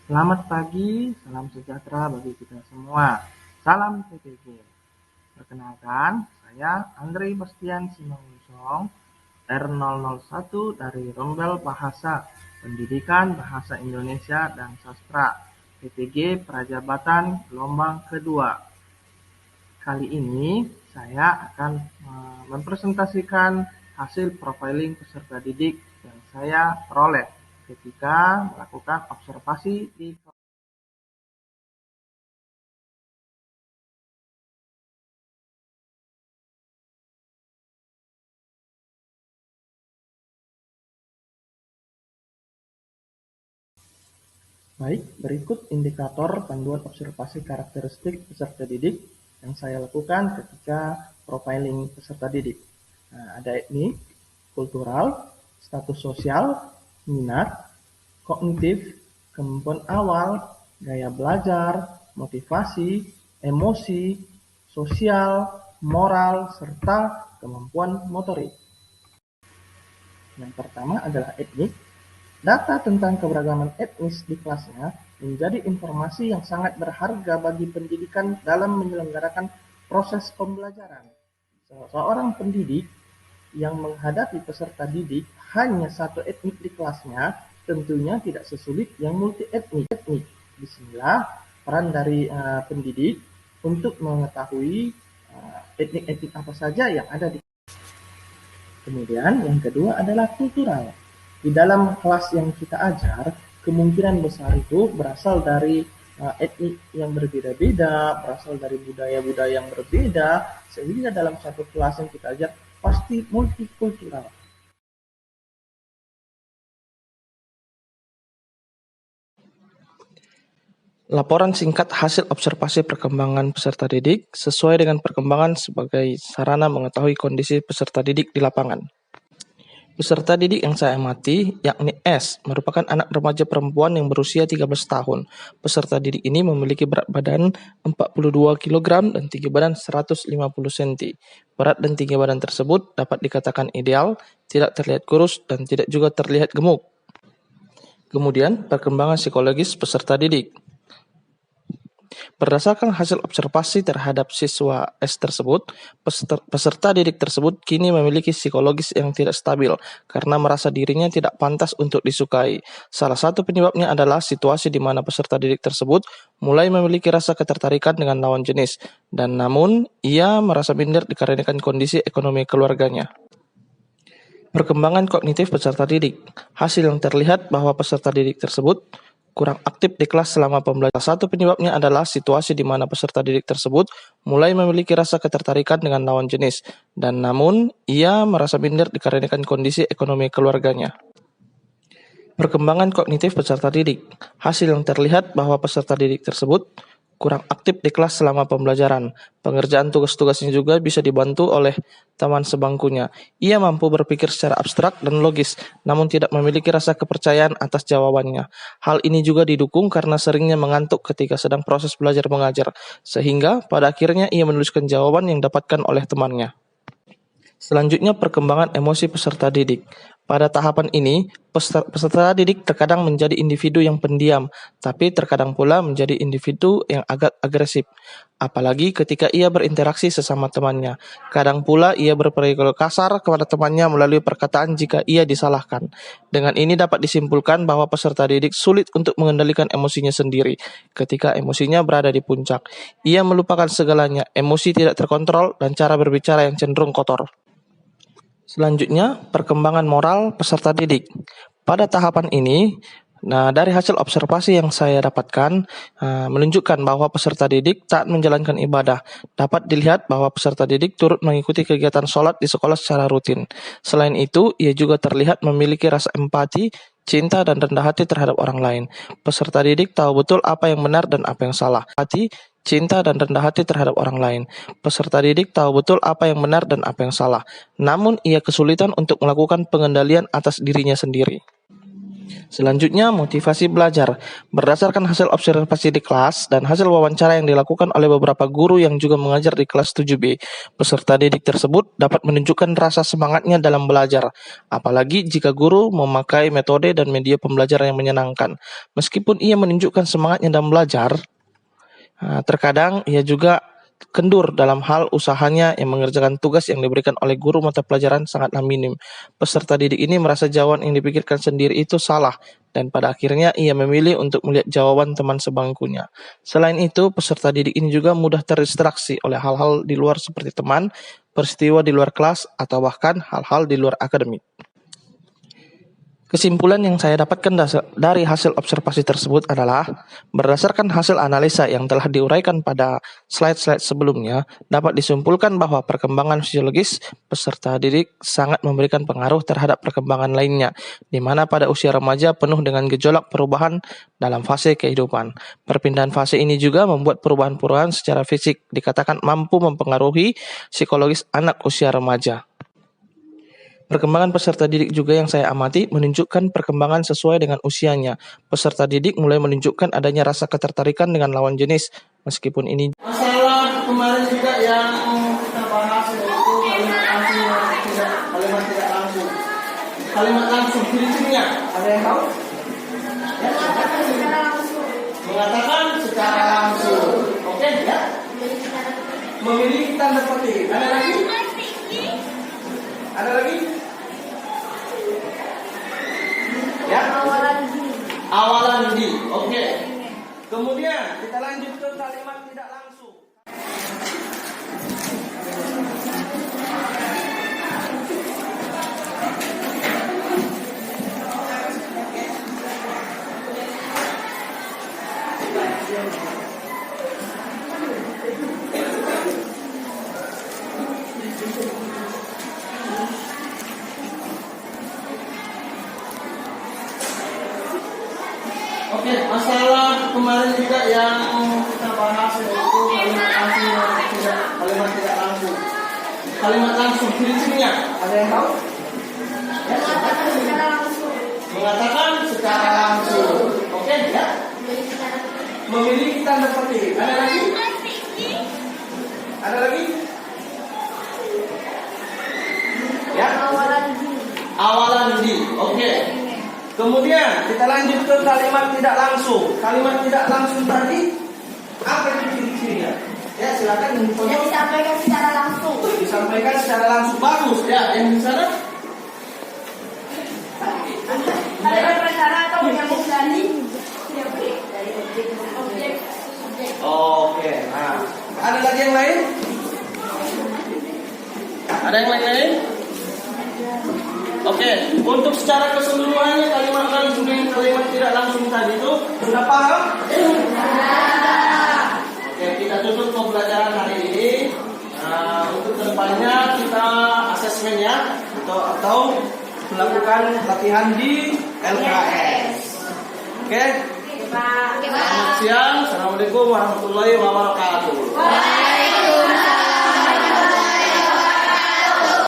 Selamat pagi, salam sejahtera bagi kita semua. Salam PPG. Perkenalkan, saya Andre Bastian Simangunsong, R001 dari Rombel Bahasa, Pendidikan Bahasa Indonesia dan Sastra, PPG Prajabatan gelombang kedua. Kali ini saya akan mempresentasikan hasil profiling peserta didik yang saya peroleh ketika melakukan observasi di. Baik, berikut indikator panduan observasi karakteristik peserta didik yang saya lakukan ketika profiling peserta didik. Nah, ada etnik, kultural, status sosial, minat, kognitif, kemampuan awal, gaya belajar, motivasi, emosi, sosial, moral, serta kemampuan motorik. Yang pertama adalah etnik. Data tentang keberagaman etnis di kelasnya menjadi informasi yang sangat berharga bagi pendidikan dalam menyelenggarakan proses pembelajaran. Seorang pendidik yang menghadapi peserta didik hanya satu etnik di kelasnya tentunya tidak sesulit yang multi etnik. Disinilah peran dari pendidik untuk mengetahui etnik-etnik apa saja yang ada di. Kemudian yang kedua adalah kultural. Di dalam kelas yang kita ajar, kemungkinan besar itu berasal dari etnik yang berbeda-beda, berasal dari budaya-budaya yang berbeda, sehingga dalam satu kelas yang kita ajar pasti multikultural. Laporan singkat hasil observasi perkembangan peserta didik sesuai dengan perkembangan sebagai sarana mengetahui kondisi peserta didik di lapangan. Peserta didik yang saya amati, yakni S, merupakan anak remaja perempuan yang berusia 13 tahun. Peserta didik ini memiliki berat badan 42 kg dan tinggi badan 150 cm. Berat dan tinggi badan tersebut dapat dikatakan ideal, tidak terlihat kurus, dan tidak juga terlihat gemuk. Kemudian, perkembangan psikologis peserta didik. Berdasarkan hasil observasi terhadap siswa S tersebut, peserta didik tersebut kini memiliki psikologis yang tidak stabil karena merasa dirinya tidak pantas untuk disukai. Salah satu penyebabnya adalah situasi di mana peserta didik tersebut mulai memiliki rasa ketertarikan dengan lawan jenis, dan namun ia merasa minder dikarenakan kondisi ekonomi keluarganya. Perkembangan kognitif peserta didik. Hasil yang terlihat bahwa peserta didik tersebut kurang aktif di kelas selama pembelajaran. Salah satu penyebabnya adalah situasi di mana peserta didik tersebut mulai memiliki rasa ketertarikan dengan lawan jenis, dan namun ia merasa minder dikarenakan kondisi ekonomi keluarganya. Perkembangan kognitif peserta didik. Hasil yang terlihat bahwa peserta didik tersebut kurang aktif di kelas selama pembelajaran. Pengerjaan tugas-tugasnya juga bisa dibantu oleh teman sebangkunya. Ia mampu berpikir secara abstrak dan logis, namun tidak memiliki rasa kepercayaan atas jawabannya. Hal ini juga didukung karena seringnya mengantuk ketika sedang proses belajar mengajar, sehingga pada akhirnya ia menuliskan jawaban yang didapatkan oleh temannya. Selanjutnya, perkembangan emosi peserta didik. Pada tahapan ini, peserta didik terkadang menjadi individu yang pendiam, tapi terkadang pula menjadi individu yang agak agresif. Apalagi ketika ia berinteraksi sesama temannya. Kadang pula ia berperilaku kasar kepada temannya melalui perkataan jika ia disalahkan. Dengan ini dapat disimpulkan bahwa peserta didik sulit untuk mengendalikan emosinya sendiri. Ketika emosinya berada di puncak, ia melupakan segalanya, emosi tidak terkontrol, dan cara berbicara yang cenderung kotor. Selanjutnya, perkembangan moral peserta didik. Pada tahapan ini, dari hasil observasi yang saya dapatkan, menunjukkan bahwa peserta didik taat menjalankan ibadah. Dapat dilihat bahwa peserta didik turut mengikuti kegiatan sholat di sekolah secara rutin. Selain itu, ia juga terlihat memiliki rasa empati, cinta, dan rendah hati terhadap orang lain. Peserta didik tahu betul apa yang benar dan apa yang salah. Cinta, dan rendah hati terhadap orang lain. Peserta didik tahu betul apa yang benar dan apa yang salah. Namun, ia kesulitan untuk melakukan pengendalian atas dirinya sendiri. Selanjutnya, motivasi belajar. Berdasarkan hasil observasi di kelas dan hasil wawancara yang dilakukan oleh beberapa guru yang juga mengajar di kelas 7B, peserta didik tersebut dapat menunjukkan rasa semangatnya dalam belajar, apalagi jika guru memakai metode dan media pembelajaran yang menyenangkan. Meskipun ia menunjukkan semangatnya dalam belajar, terkadang ia juga kendur dalam hal usahanya yang mengerjakan tugas yang diberikan oleh guru mata pelajaran sangatlah minim. Peserta didik ini merasa jawaban yang dipikirkan sendiri itu salah, dan pada akhirnya ia memilih untuk melihat jawaban teman sebangkunya. Selain itu, peserta didik ini juga mudah terdistraksi oleh hal-hal di luar seperti teman, peristiwa di luar kelas, atau bahkan hal-hal di luar akademik. Kesimpulan yang saya dapatkan dari hasil observasi tersebut adalah, berdasarkan hasil analisa yang telah diuraikan pada slide-slide sebelumnya, dapat disimpulkan bahwa perkembangan fisiologis peserta didik sangat memberikan pengaruh terhadap perkembangan lainnya, di mana pada usia remaja penuh dengan gejolak perubahan dalam fase kehidupan. Perpindahan fase ini juga membuat perubahan-perubahan secara fisik dikatakan mampu mempengaruhi psikologis anak usia remaja. Perkembangan peserta didik juga yang saya amati menunjukkan perkembangan sesuai dengan usianya. Peserta didik mulai menunjukkan adanya rasa ketertarikan dengan lawan jenis, meskipun ini masalah kemarin juga yang kita bahas, yaitu kalimat tidak langsung. Kalimat langsung ciri-cirinya ada yang tahu? Ya, mengatakan secara langsung. Oke, ya. Memiliki tanda petik. Ada lagi? Ada lagi? Ya? Awalan di. Oke. Kemudian kita lanjut ke kalimat tidak langsung. Oke, masalah kemarin juga yang kita bahas, yaitu kalimat tidak langsung. Kalimat langsung ciri-cirinya ada yang tahu? Ya? Mengatakan secara langsung. Oke, ya. Memiliki tanda petik. Ada lagi? Ada lagi? Ya. Awalan di. Oke. Kemudian kita lanjut ke kalimat tidak langsung. Kalimat tidak langsung tadi apa itu ciri-cirinya? Ya, silakan yang disampaikan secara langsung. Disampaikan secara langsung, bagus ya. Yang di sana? Ada perkara atau menyambung dari objek. Oke. Nah, ada lagi yang lain? Ada yang lain? Oke, untuk secara keseluruhannya kalimat langsung dan kalimat tidak langsung tadi itu sudah paham? Oke, kita tutup pembelajaran hari ini. Untuk kedepannya kita asesmen ya, atau melakukan latihan di LKS. Oke. Selamat siang. Assalamualaikum warahmatullahi wabarakatuh.